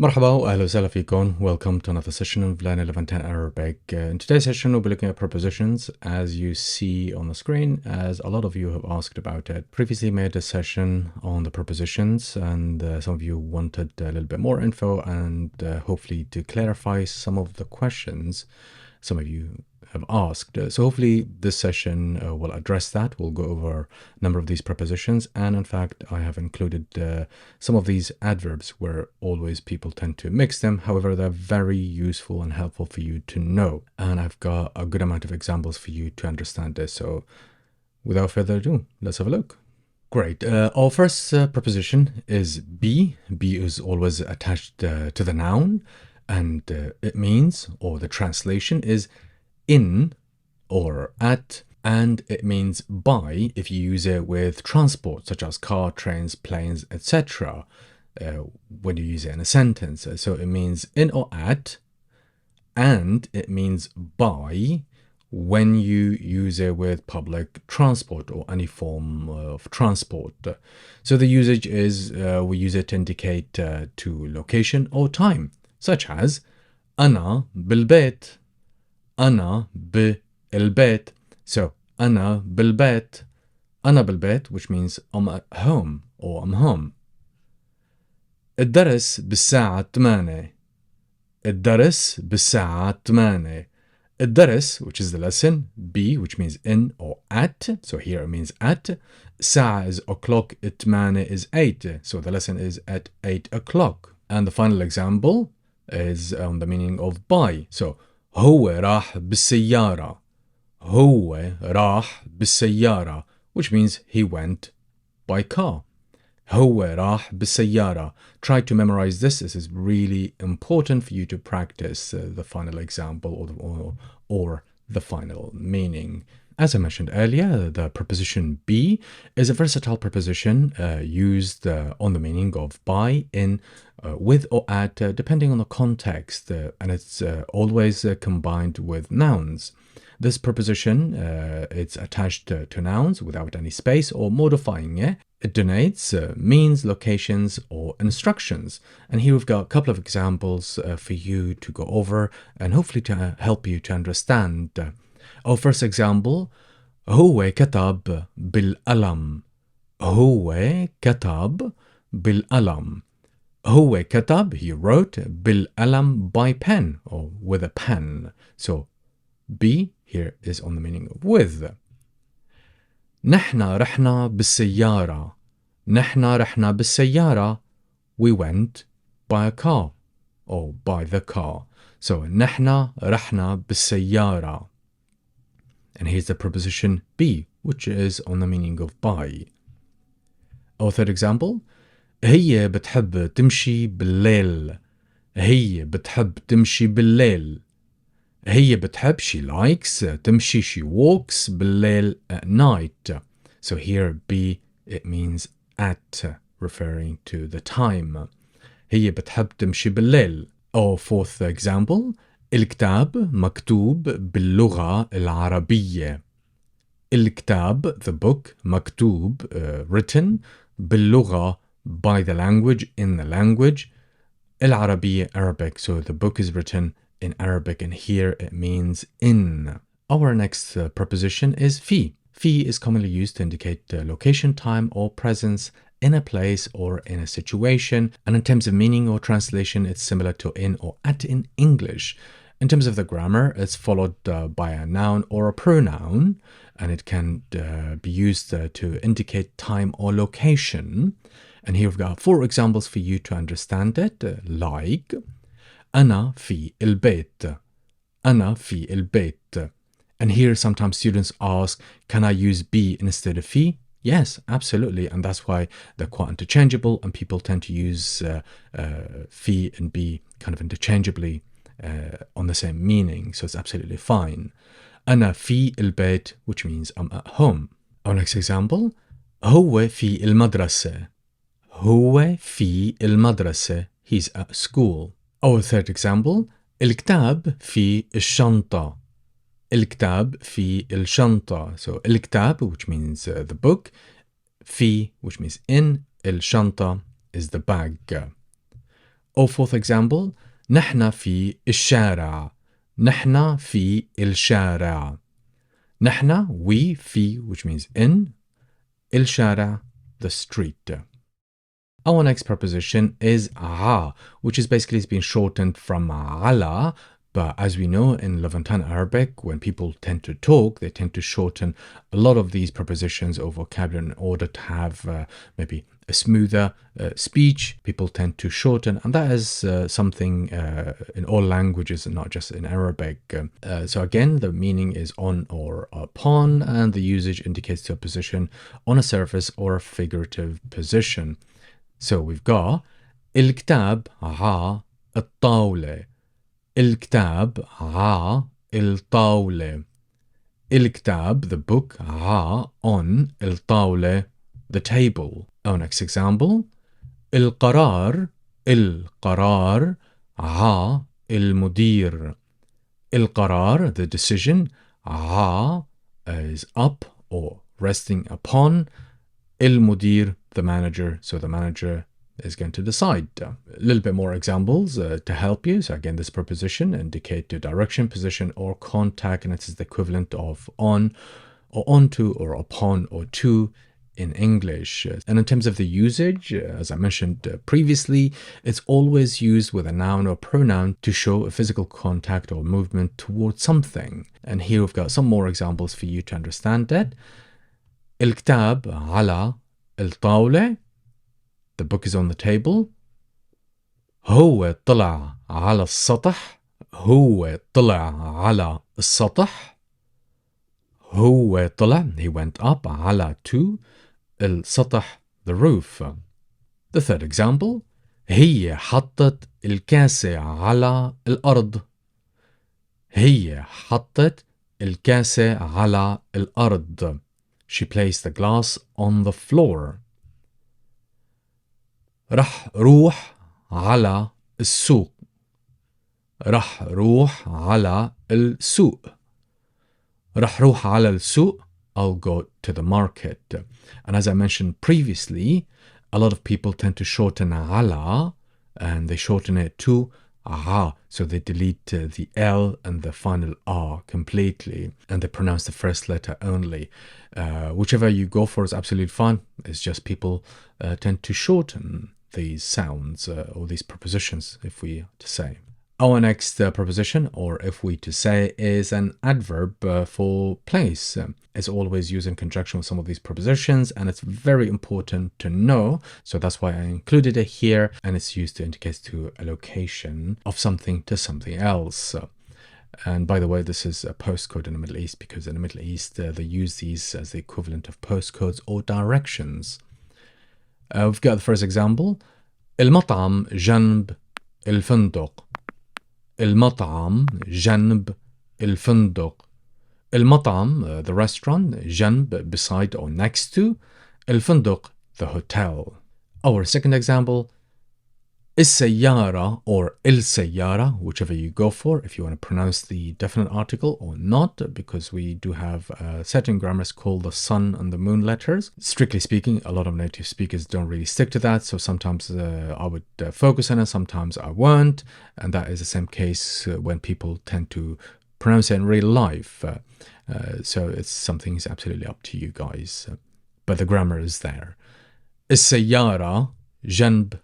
مرحبا وأهلا وسهلا فيكم. Welcome to another session of learning Levantine Arabic. In today's session we'll be looking at prepositions as you see on the screen, as a lot of you have asked about it. Previously made a session on the prepositions and some of you wanted a little bit more info and hopefully to clarify some of the questions some of you have asked. So hopefully this session will address that. We'll go over a number of these prepositions, and in fact I have included some of these adverbs where always people tend to mix them. However, they're very useful and helpful for you to know, and I've got a good amount of examples for you to understand this. So without further ado, let's have a look. Great. Our first preposition is be. Be is always attached to the noun, and it means, or the translation is in or at, and it means by if you use it with transport such as car, trains, planes, etc. When you use it in a sentence. So it means in or at, and it means by when you use it with public transport or any form of transport. So the usage is we use it to indicate to location or time, such as أنا بالبيت. أنا بالبيت. So أنا بالبيت. أنا بالبيت, which means I'm at home or I'm home. الدرس بالساعة 8. الدرس بالساعة 8. الدرس, which is the lesson, be, which means in or at, so here it means at. ساعة is o'clock, 8 is 8, so the lesson is at 8 o'clock. And the final example is on the meaning of by. So هو راح بالسيارة. هو راح بالسيارة, which means he went by car. هو راح بالسيارة. Try to memorize this. This is really important for you to practice the final example or the final meaning. As I mentioned earlier, the preposition be is a versatile preposition used on the meaning of by, in, with or at, depending on the context, and it's always combined with nouns. This preposition, it's attached to nouns without any space or modifying it. It denotes means, locations, or instructions. And here we've got a couple of examples for you to go over and hopefully to help you to understand. Our first example, هو كتب بالقلم. هو كتب بالقلم. هو كتب, he wrote, بالقلم, by pen or with a pen. So be here is on the meaning of with. نحنا رحنا بالسيارة. نحنا رحنا بالسيارة. We went by a car or by the car. So نحنا رحنا بالسيارة. And here's the preposition be, which is on the meaning of by. Our third example, هي بتحب تمشي بالليل. هي بتحب تمشي بالليل. هي بتحب, she likes, تمشي, she walks, بالليل, at night. So here be, it means at, referring to the time. هي بتحب تمشي بالليل. Our fourth example, الكتاب مكتوب باللغة العربية. الكتاب, the book, مكتوب, written, باللغة, by the language, in the language, العربية, Arabic. So the book is written in Arabic, and here it means in. Our next preposition is في. في is commonly used to indicate location, time, or presence in a place or in a situation. And in terms of meaning or translation, it's similar to in or at in English. In terms of the grammar, it's followed by a noun or a pronoun, and it can be used to indicate time or location. And here we've got 4 examples for you to understand it, like أنا في البيت. أنا في البيت. And here sometimes students ask, can I use be instead of في? Yes, absolutely. And that's why they're quite interchangeable, and people tend to use في and be kind of interchangeably on the same meaning. So it's absolutely fine. أنا في البيت, which means I'm at home. Our next example, هو في المدرسة. هو في المدرسة. He's at school. Our third example, الكتاب في الشنطة. الكتاب في الشنطة. So الكتاب, which means the book, في, which means in, الشنطة is the bag. Or fourth example, نحن في الشارع. نحن في الشارع. نحن, we, في, which means in. الشارع, the street. Our next preposition is ع, which is basically been shortened from ala, but as we know in Levantine Arabic, when people tend to talk, they tend to shorten a lot of these prepositions or vocabulary in order to have maybe a smoother speech. People tend to shorten, and that is something in all languages and not just in Arabic. So again, the meaning is on or upon, and the usage indicates a position on a surface or a figurative position. So we've got الكتاب ع الطاولة. الكتاب ع الطاولة. الكتاب, the book, ع, on, الطاولة, the table. Our next example, القرار ع المدير. القرار, the decision, ع is up or resting upon. المدير, the manager, so the manager is going to decide. A little bit more examples to help you. So again, this preposition indicate to direction, position, or contact, and it is the equivalent of on, or onto, or upon, or to in English. And in terms of the usage, as I mentioned previously, it's always used with a noun or pronoun to show a physical contact or movement towards something. And here we've got some more examples for you to understand that. الكتاب على الطاولة, the book is on the table. هو طلع على السطح. هو طلع على السطح. هو طلع, he went up, على, to, السطح, the roof. The third example, هي حطت الكاسة على الأرض. هي حطت الكاسة على الأرض. She placed the glass on the floor. رح روح على السوق. رح روح على السوق. رح روح على السوق, I'll go to the market. And as I mentioned previously, a lot of people tend to shorten على, and they shorten it to ع, so they delete the L and the final R completely, and they pronounce the first letter only. Whichever you go for is absolutely fine. It's just people tend to shorten these sounds or these prepositions, if we are to say. Our next preposition, or if we to say, is an adverb for place. It's always used in conjunction with some of these prepositions, and it's very important to know. So that's why I included it here, and it's used to indicate to a location of something to something else. And by the way, this is a postcode in the Middle East, because in the Middle East, they use these as the equivalent of postcodes or directions. We've got the first example. المطعم جنب الفندق. المطعم جنب الفندق. المطعم, the restaurant, جنب, beside or next to. الفندق, the hotel. Our second example, السيارة or السيارة, whichever you go for, if you want to pronounce the definite article or not, because we do have certain grammars called the sun and the moon letters. Strictly speaking, a lot of native speakers don't really stick to that, so sometimes I would focus on it, sometimes I won't, and that is the same case when people tend to pronounce it in real life. So it's something is absolutely up to you guys, but the grammar is there. السيارة جنب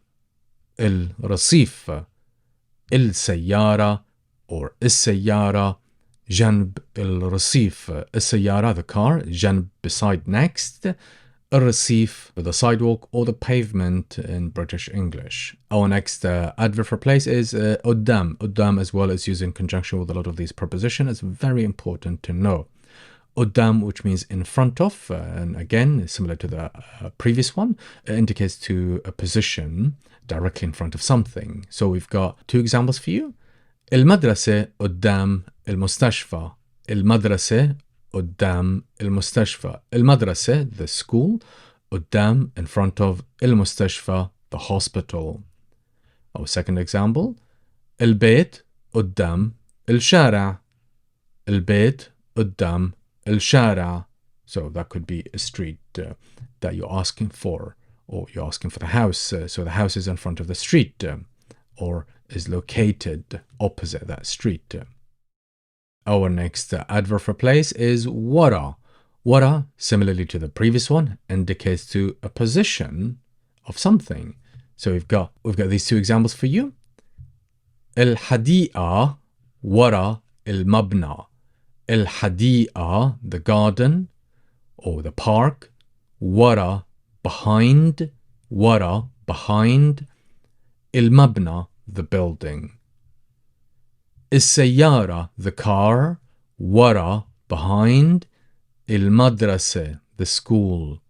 الرصيف. السيارة or السيارة جنب الرصيف. السيارة, the car, جنب, beside, next. الرصيف, the sidewalk or the pavement in British English. Our next adverb for place is قدام. قدام as well is used in conjunction with a lot of these prepositions. It's very important to know. قدام, which means in front of, and again, similar to the previous one, indicates to a position directly in front of something. So we've got two examples for you. المدرسة قدام المستشفى. المدرسة قدام المستشفى. المدرسة, the school, قدام, in front of, المستشفى, the hospital. Our second example, البيت قدام الشارع. البيت قدام الشارع. So that could be a street that you're asking for, or you're asking for the house. So the house is in front of the street. or is located opposite that street. Our next adverb for place is wara. Wara, similarly to the previous one, indicates to a position of something. So we've got these two examples for you. الحديقة ورا المبنى. الحديقة, the garden or the park. ورا, behind. ورا, behind. المبنى, the building. السيارة, the car. ورا, behind. المدرسة, the school.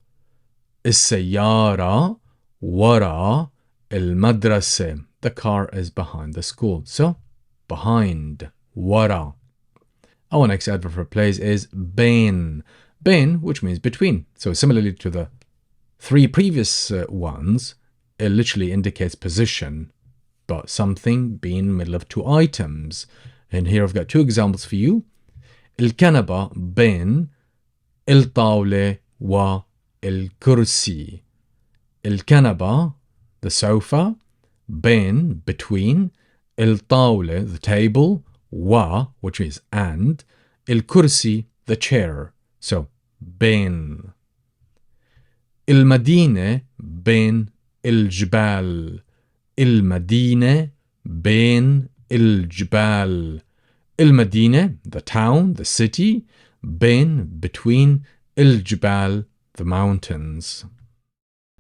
السيارة ورا المدرسة. The car is behind the school. So, behind. ورا. Our next adverb for place is بين. بين, which means between. So, similarly to the three previous ones, it literally indicates position, but something being middle of two items. And here I've got two examples for you. الكنبة بين الطاولة والكرسي. الكنبة, the sofa. بين, between. الطاولة, the table. which means and. الكرسي, the chair. So, بين. المدينة بين الجبال. المدينة بين الجبال. المدينة, the town, the city. بين, between. الجبال, the mountains.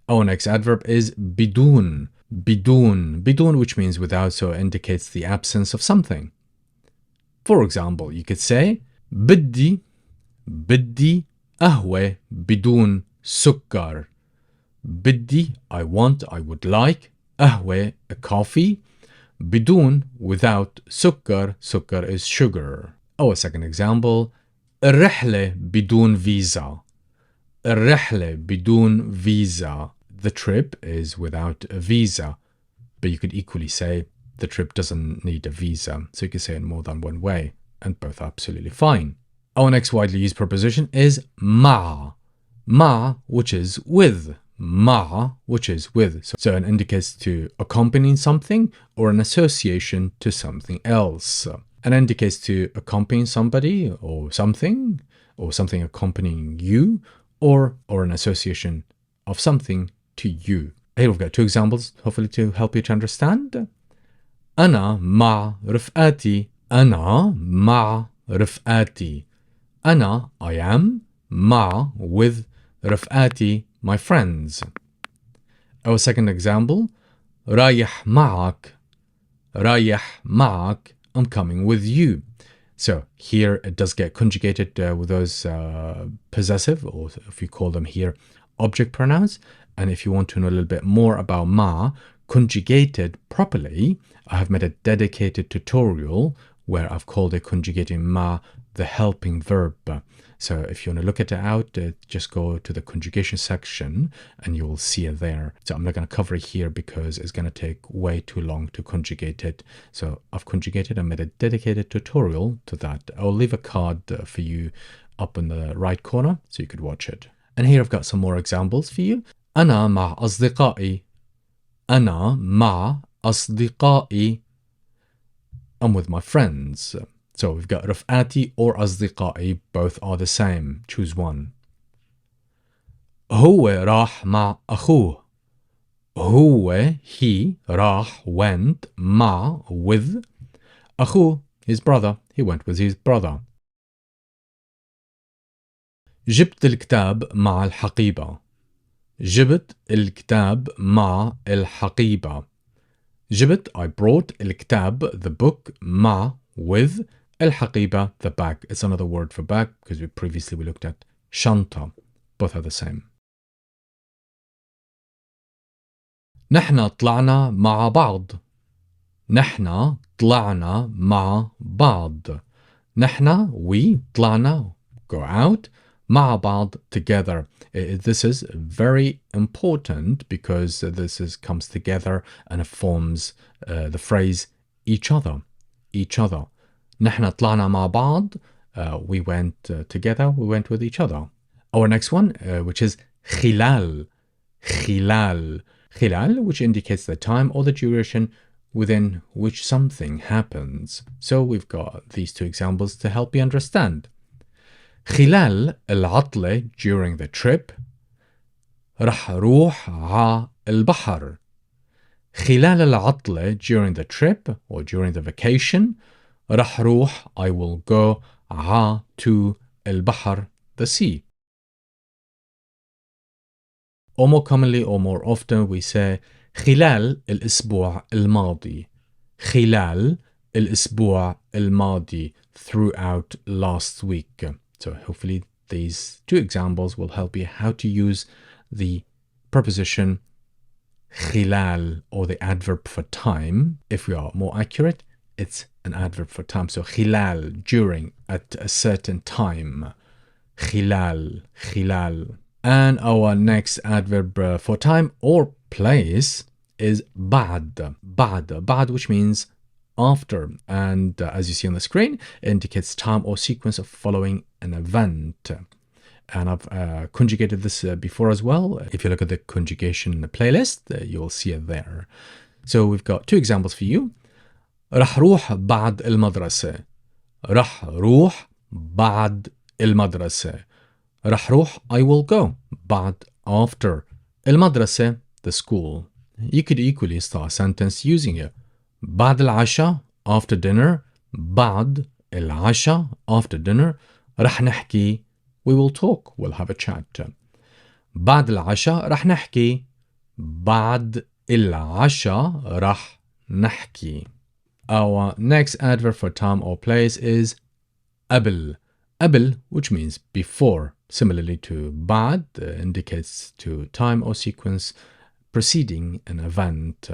Our next adverb is بدون. بدون. بدون, which means without, so it indicates the absence of something. For example, you could say بدي قهوة بدون سكر. بدي, I want, I would like. قهوة, a coffee. بدون, without. سكر, سكر is sugar. Our second example, الرحلة بدون فيزا. الرحلة بدون فيزا. The trip is without a visa, but you could equally say the trip doesn't need a visa. So you can say it in more than one way, and both are absolutely fine. Our next widely used preposition is مع. مع, which is with. مع, which is with. So it indicates to accompany something or an association to something else. It indicates to accompany somebody or something accompanying you, or an association of something to you. Here we've got two examples, hopefully to help you to understand. أنا مع رفقاتي. أنا مع رفقاتي. أنا, I am. مع, with. رفقاتي, my friends. Our second example, رايح معك. رايح معك, I'm coming with you. So here it does get conjugated with those possessive, or if you call them here, object pronouns. And if you want to know a little bit more about ma, conjugated properly, I have made a dedicated tutorial where I've called it conjugating ma the helping verb. So if you want to look it out, just go to the conjugation section and you will see it there. So I'm not going to cover it here because it's going to take way too long to conjugate it. So I've conjugated and made a dedicated tutorial to that. I'll leave a card for you up in the right corner so you could watch it. And here I've got some more examples for you. أنا مع أصدقائي. أنا مع أصدقائي. I'm with my friends. So we've got رفقاتي or أصدقائي, both are the same. Choose one. هو راح مع أخوه. هو, he, راح, went, مع, with. أخوه, his brother, he went with his brother. جبت الكتاب مع الحقيبة. جبت الكتاب مع الحقيبة. جبت, I brought. الكتاب, the book. مع, with. الحقيبة, the bag. It's another word for bag because we looked at شنطة. Both are the same. نحن طلعنا مع بعض. نحن طلعنا مع بعض. نحن, we. طلعنا, go out. مع بعض, together. This is very important because comes together and it forms the phrase each other. Each other. نحن طلعنا مع بعض. We went together. We went with each other. Our next one, which is خلال. خلال. خلال, which indicates the time or the duration within which something happens. So we've got these two examples to help you understand. خلال العطلة during the trip رح روح ع البحر. خلال العطلة during the trip or during the vacation رح روح I will go ع to البحر the sea. Or more commonly or more often we say خلال الأسبوع الماضي. خلال الأسبوع الماضي throughout last week. So hopefully these two examples will help you how to use the preposition خلال or the adverb for time. If we are more accurate, it's an adverb for time. So خلال, during, at a certain time. خلال, خلال. And our next adverb for time or place is بعد. بعد, which means after. And as you see on the screen, it indicates time or sequence of following an event. And I've conjugated this before as well. If you look at the conjugation playlist, you'll see it there. So we've got two examples for you. رح روح بعد المدرسة. رح روح بعد المدرسة. رح روح I will go. بعد after. المدرسة the school. You could equally start a sentence using it. بعد العشاء after dinner. بعد العشاء after dinner. رح نحكي we will talk, we'll have a chat. بعد العشاء رح نحكي. بعد العشاء رح نحكي. Our next adverb for time or place is قبل. قبل, which means before. Similarly to بعد, indicates to time or sequence preceding an event.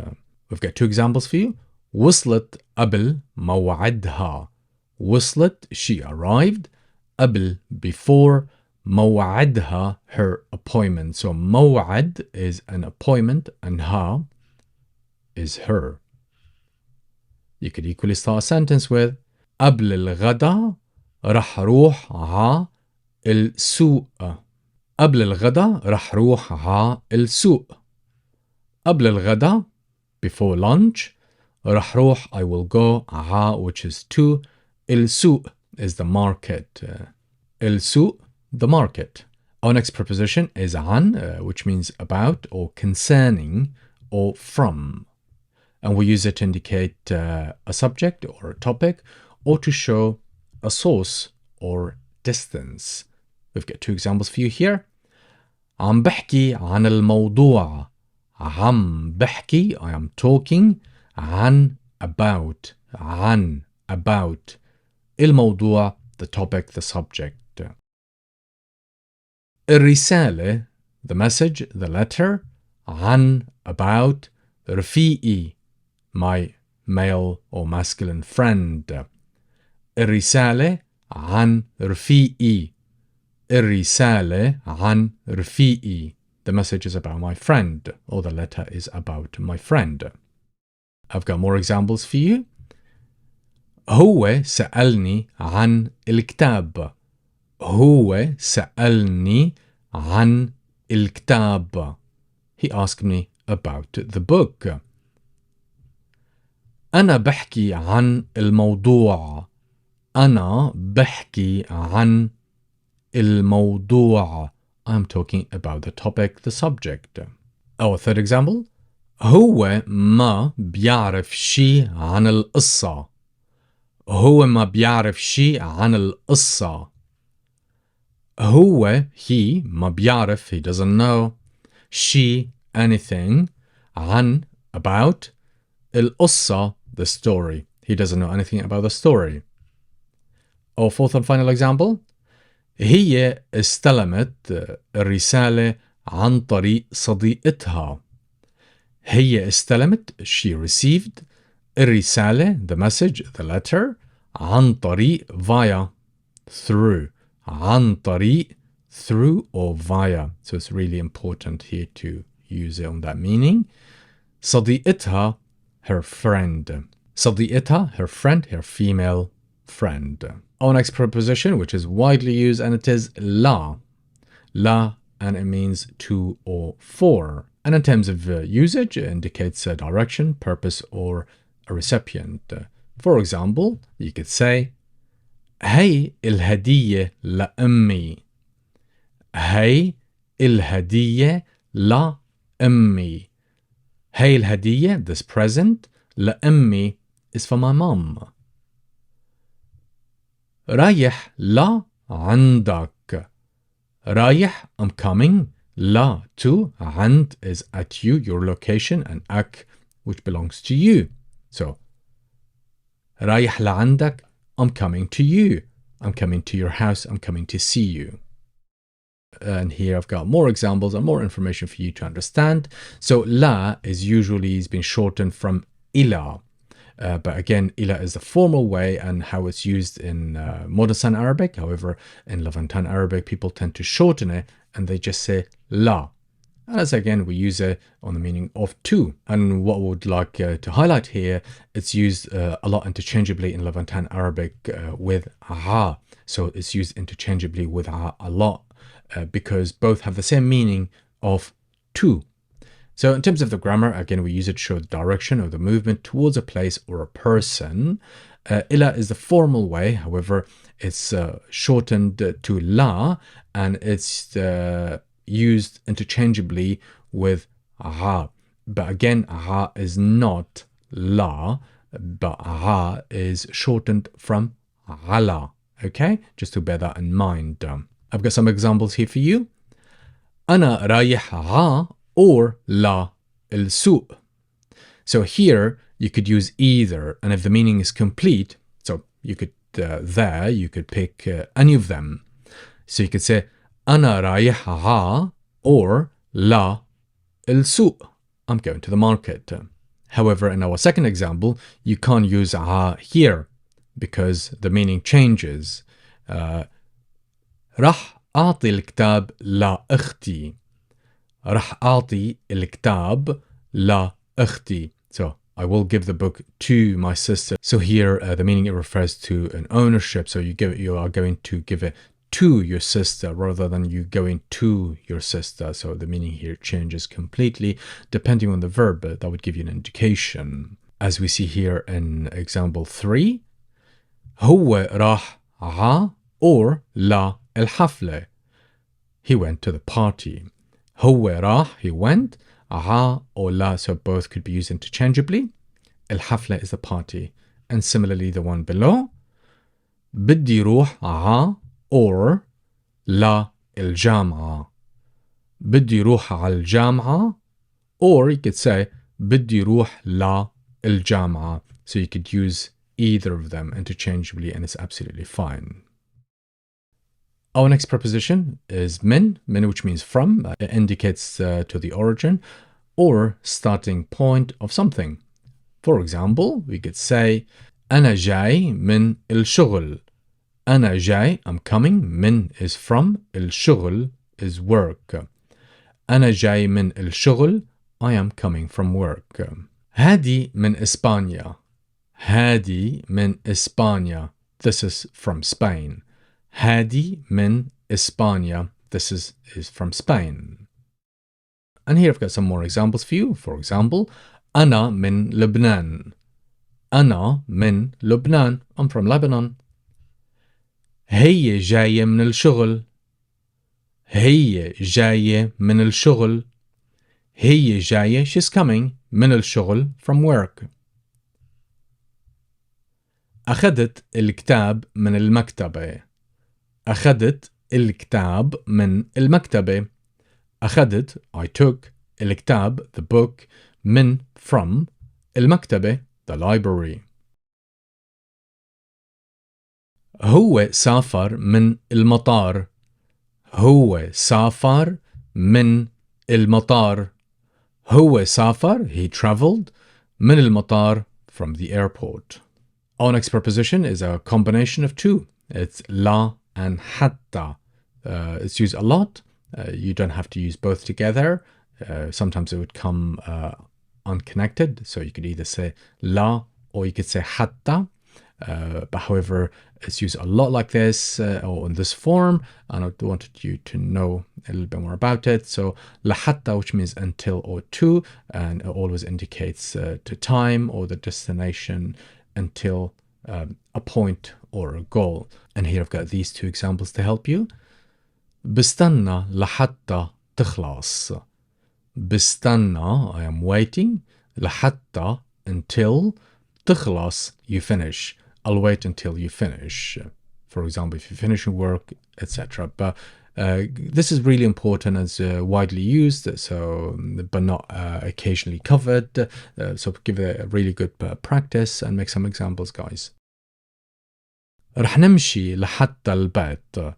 We've got two examples for you. وصلت قبل موعدها. وصلت, she arrived. قبل, before. موعدها, her appointment. So موعد is an appointment and ها is her. You could equally start a sentence with قبل الغدا رح روح ع السوق. قبل الغدا رح روح ع السوق. قبل الغدا before lunch رح روح I will go ع which is to. السوق is the market. السوق, the market. Our next preposition is عن, which means about or concerning or from. And we use it to indicate a subject or a topic or to show a source or distance. We've got two examples for you here. عم بحكي عن الموضوع. عم بحكي, I am talking. عن, about. عن, about. الموضوع, the topic, the subject. الرسالة, the message, the letter. عن, about. رفيقي, my male or masculine friend. الرسالة عن رفيقي. الرسالة عن رفيقي. The message is about my friend, or the letter is about my friend. I've got more examples for you. هو سألني عن الكتاب. هو سألني عن الكتاب. He asked me about the book. أنا بحكي عن الموضوع. أنا بحكي عن الموضوع. I'm talking about the topic, the subject. Our third example. هو ما بيعرف شي عن القصة. هو ما بيعرف شي عن القصة. هو, he, ما بيعرف, he doesn't know. She, anything. عن, about. القصة, the story. He doesn't know anything about the story. Our fourth and final example. هي استلمت الرسالة عن طريق صديقتها. هي استلمت, she received. الرسالة, the message, the letter. عن طريق, via, through. عن طريق, through or via. So it's really important here to use it on that meaning. صديقتها, her friend. صديقتها, her friend, her female friend. Our next preposition, which is widely used, and it is لا. لا, and it means to or for. And in terms of usage, it indicates a direction, purpose, or a recipient. For example, you could say هي الهدية لأمي. هي الهدية لأمي. هي الهدية, this present, لأمي is for my mom. رايح لعندك. رايح, I'm coming. La, to. عند is at you, your location, and ak, which belongs to you. So, رايح لعندك, I'm coming to you. I'm coming to your house. I'm coming to see you. And here I've got more examples and more information for you to understand. So, la is usually been shortened from ila. But again, ila is the formal way and how it's used in modern standard Arabic. However, in Levantine Arabic, people tend to shorten it and they just say la. As again, we use it on the meaning of to. And what I would like to highlight here, it's used a lot interchangeably in Levantine Arabic with ha. So it's used interchangeably with ha a lot because both have the same meaning of to. So in terms of the grammar, again, we use it to show the direction of the movement towards a place or a person. Ila is the formal way. However, it's shortened to la, and it's used interchangeably with ha. But again, ha is not la, but ha is shortened from ala. Okay, just to bear that in mind. I've got some examples here for you. أنا رايح ها or la السوق. So here you could use either, and if the meaning is complete, so you could you could pick any of them. So you could say أنا رايح ها or la السوق. I'm going to the market. However, in our second example, you can't use ha here because the meaning changes. راح أعطي الكتاب لأختي. راح أعطي الكتاب لأختي. So I will give the book to my sister. So here the meaning, it refers to an ownership. So you are going to give it to your sister rather than you going to your sister. So the meaning here changes completely depending on the verb. That would give you an indication. As we see here in example 3, هو راح ع or لا الحفلة. He went to the party. هو راح, he went. ع or لا, so both could be used interchangeably. الحفلة is the party. And similarly the one below. بدي روح ع or لا الجامعة. بدي روح على الجامعة, or you could say بدي روح لا الجامعة. So you could use either of them interchangeably and it's absolutely fine. Our next preposition is min, which means from. It indicates to the origin or starting point of something. For example, we could say أنا جاي من الشغل. أنا جاي, I'm coming. من is from. الشغل is work. أنا جاي من الشغل, I am coming from work. هادي من إسبانيا. هادي من إسبانيا. This is from Spain. هادي من إسبانيا. This is from Spain. And here I've got some more examples for you. For example, أنا من لبنان. أنا من لبنان. I'm from Lebanon. هي جاية من الشغل. هي جاية من الشغل. هي جاية, she's coming. من الشغل, from work. أخذت الكتاب من المكتبة. أخذت الكتاب من المكتبة. أخذت, I took. الكتاب, the book. من, from. المكتبة, the library. هو سافر من المطار. هو سافر من المطار. هو سافر, he traveled. من المطار, from the airport. Our next preposition is a combination of two. It's la and hatta. It's used a lot. You don't have to use both together. Sometimes it would come unconnected. So you could either say la or you could say hatta. But however, it's used a lot like this or in this form, and I wanted you to know a little bit more about it. So لحتى, which means until or to, and it always indicates to time or the destination until a point or a goal. And here I've got these two examples to help you. بستنى لحتى تخلص. بستنى, I am waiting. لحتى, until. تخلص, you finish. I'll wait until you finish. For example, if you're finishing work, etc. But this is really important as widely used, so but not occasionally covered. So give it a really good practice and make some examples, guys. رح نمشي لحتى البيت.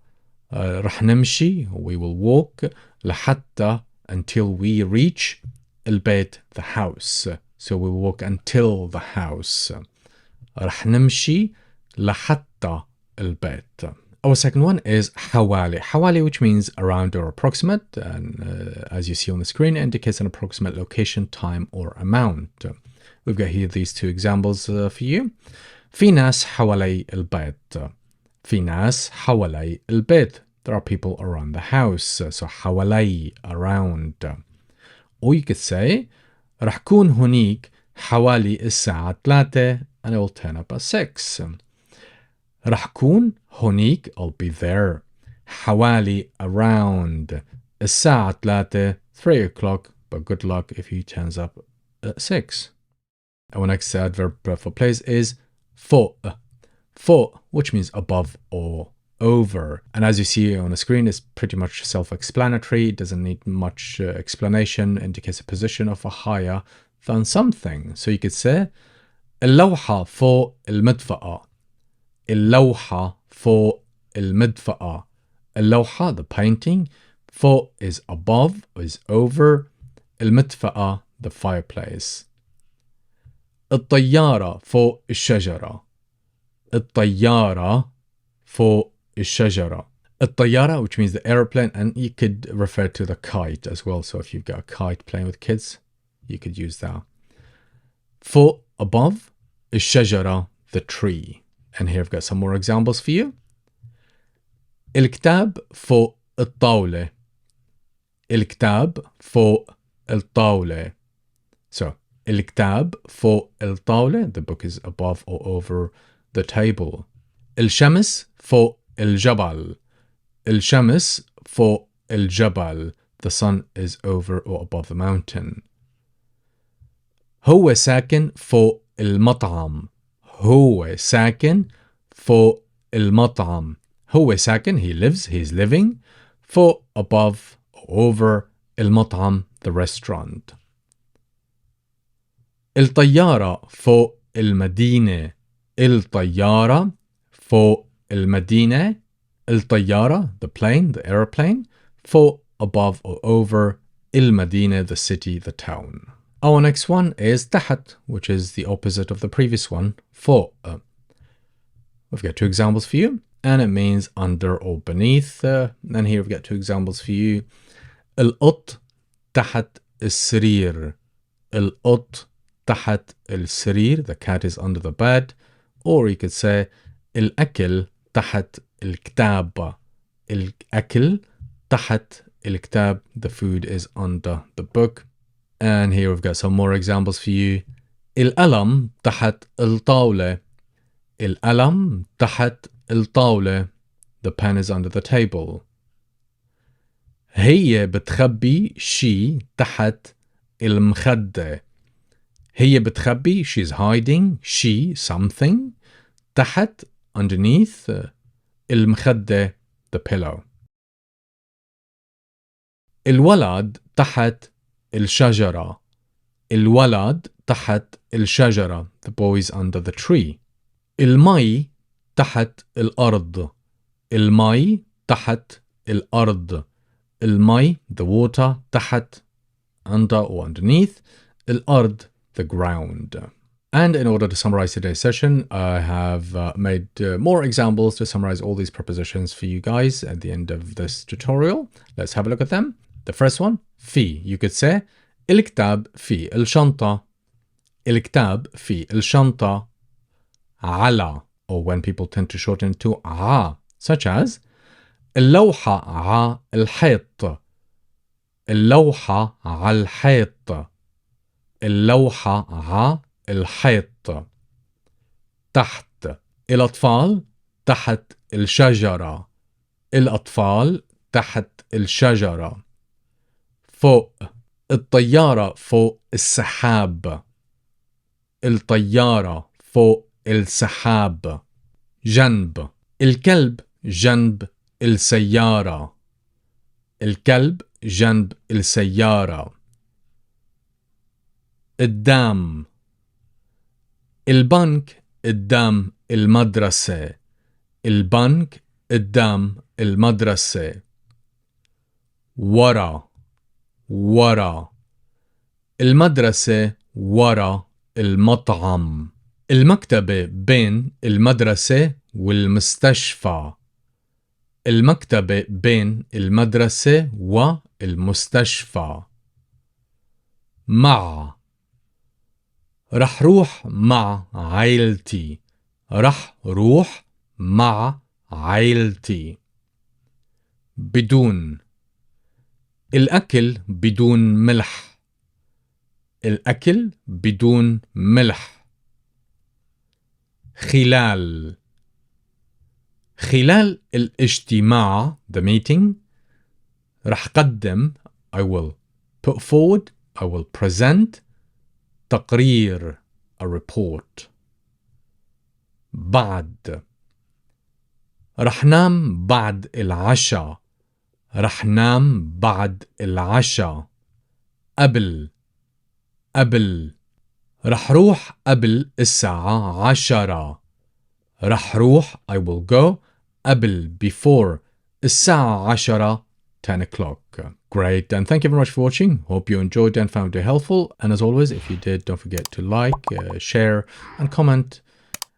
رح نمشي, we will walk. لحتى, until we reach. البيت, the house. So we will walk until the house. رح نمشي لحتى البيت. Our second one is حوالي. حوالي, which means around or approximate, and as you see on the screen, indicates an approximate location, time, or amount. We've got here these two examples for you. في ناس حوالي البيت. في ناس حوالي البيت. There are people around the house. So حوالي, around. Or you could say رح كون هنيك حوالي الساعة 3 and it will turn up at 6. رح كون هنيك, I'll be there. حوالي, around. الساعة 3, 3 o'clock, but good luck if he turns up at 6. Our next adverb for place is فوق. فوق, which means above or over. And as you see on the screen, it's pretty much self-explanatory. It doesn't need much explanation. Indicates a position of a higher than something. So you could say اللوحة فوق المدفأة. اللوحة فوق المدفأة. اللوحة, the painting. فوق is above, is over. المدفأة, the fireplace. الطيارة فوق الشجرة. الطيارة فوق الشجرة. الطيارة, which means the aeroplane, and you could refer to the kite as well. So if you've got a kite playing with kids, you could use that. فوق, above. الشجرة, the tree. And here I've got some more examples for you. الكتاب فوق الطاولة. الكتاب فوق الطاولة. So الكتاب فوق الطاولة, the book is above or over the table. الشمس فوق الجبل. الشمس فوق الجبل, the sun is over or above the mountain. هو ساكن فوق المطعم. هو ساكن فوق المطعم. هو ساكن, he lives, he's living. فوق, above or over. المطعم, the restaurant. الطيارة فوق المدينة. الطيارة فوق المدينة. الطيارة, the plane, the aeroplane. فوق, above or over. المدينة, the city, the town. Our next one is تحت, which is the opposite of the previous one, فوق. We've got two examples for you, and it means under or beneath. And here we've got two examples for you. القط تحت السرير. القط تحت السرير, the cat is under the bed. Or you could say الأكل تحت الكتاب. الأكل تحت الكتاب, the food is under the book. And here we've got some more examples for you. القلم تحت الطاولة. القلم تحت الطاولة, the pen is under the table. هي بتخبي شي تحت المخدة. هي بتخبي, she's hiding. She, something. تحت, underneath. المخدة, the pillow. الولد تحت الشجرة. الولد تحت الشجرة, the boys under the tree. المي تحت الأرض. المي تحت الأرض. المي, the water. تحت, under or underneath. الأرض, the ground. And in order to summarize today's session, I have made more examples to summarize all these prepositions for you guys at the end of this tutorial. Let's have a look at them. The first one, في. You could say الكتاب في الشنطة. الكتاب في الشنطة. على. or when people tend to shorten it to ع, such as اللوحة ع الحيط. اللوحة ع الحيط. اللوحة ع الحيط. تحت. الأطفال تحت الشجرة. الأطفال تحت الشجرة. فوق. الطيارة فوق السحاب. الطيارة فوق السحاب. جنب. الكلب جنب السيارة. الكلب جنب السيارة. قدام. البنك قدام المدرسة. البنك قدام المدرسة. ورا. ورا. المدرسة ورا المطعم. المكتبة بين المدرسة والمستشفى. المكتبة بين المدرسة والمستشفى. مع. رح روح مع عائلتي. رح روح مع عائلتي. بدون. الأكل بدون ملح. الأكل بدون ملح. خلال. خلال الاجتماع the meeting رح قدم I will put forward I will present تقرير a report. بعد. رح نام بعد العشاء. رح نام بعد العشاء. قبل. قبل. رح روح قبل الساعة 10. رح روح I will go قبل before الساعة 10 10 o'clock. Great, and thank you very much for watching. Hope you enjoyed and found it helpful. And as always, if you did, don't forget to like, share and comment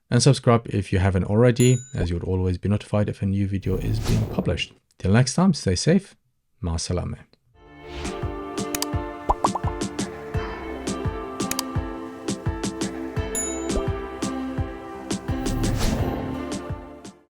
and subscribe if you haven't already, as you'll always be notified if a new video is being published. Till next time, stay safe. مع السلامة.